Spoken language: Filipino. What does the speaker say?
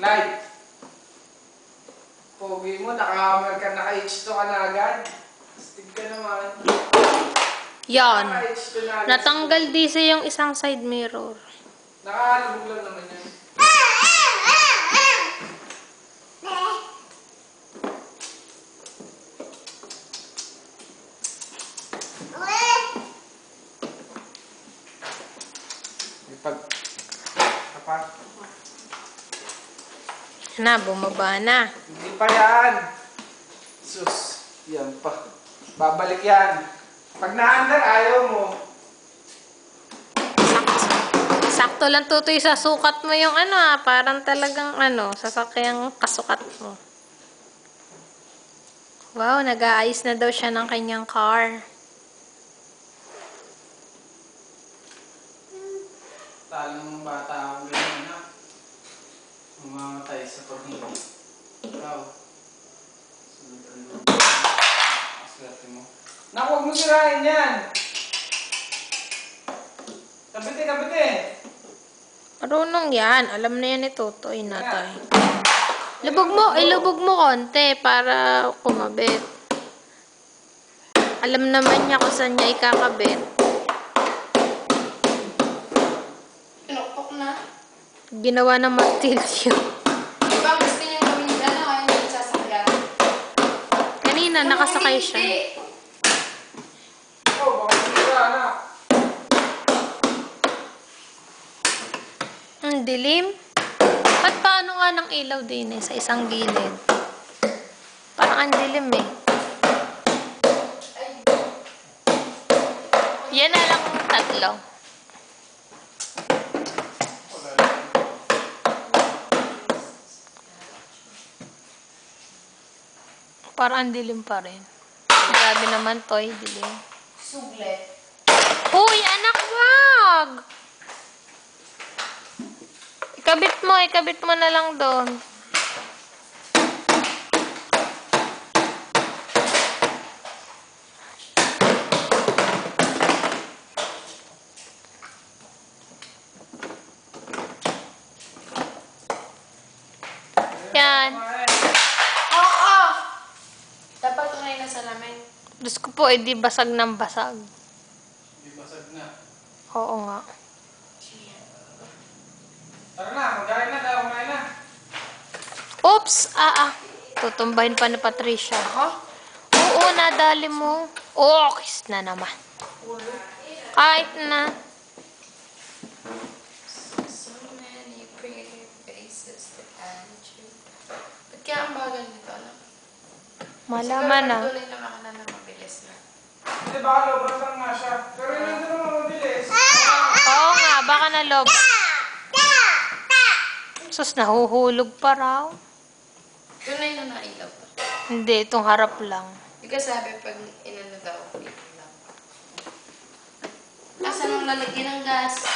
Light. Pogi mo, naka-hammer ka, naka-H2 ka na agad. Astig ka naman. Yan. Naka-H2 na agad. Natanggal DC yung isang side mirror. Nakahalubog lang naman yan. Na, bumaba na. Hindi pa yan. Sus, yan pa. Babalik yan. Pag na-under, ayaw mo. Sakto lang tutoy sa sukat mo yung parang talagang sasakyang kasukat mo. Wow, nag-aayos na daw siya ng kanyang car. Talang bata ako ganyan na. Umamatay sa tornilyo. Ikaw. Sunod mo. Aswerte mo. Naku, huwag mo sirain yan. Kabite, kabite. Marunong yan. Alam na yan ni Totoy na tayo. Ilubog mo konti para kumabit. Alam naman niya kung saan niya ikakabit. Pinukpok na. Ginawa ng martilyo. Diba gusto niya gawin nila na kaya niya sasakyan? Kanina, nakasakay siya. Oh, baka sira na. Ang dilim. Ba't paano nga ng ilaw din sa isang gilid? Parang ang dilim eh. Yan na lang tatlo. Parang ang dilim pa rin. Grabe naman, Toy. Dilim. Suglet. Uy, anak, wag! Ikabit mo na lang doon. Yan. Oo! Dapat tunay na salamin. Diyos ko po, di basag ng basag. Hindi basag na. Oo nga. Tara na, magaling na tayo, kumain na. Oops! Tutumbahin pa ni Patricia. Ako? Oo, nadali mo. Oh, kiss na naman. Kahit na. So many pretty faces to add you. Ba't kaya ang bagal nito, alam? Malaman na. Siguro pag tuloy naman ka na mabilis na. Hindi, baka lobras lang nga siya. Pero yun lang naman mabilis. Oo nga, baka nalob. Sus, nahuhulog pa raw. Tunay na nailaw pa. Hindi, itong harap lang. Di ka sabi pag inano daw, dito lang. Asa nung lalagyan ng gas?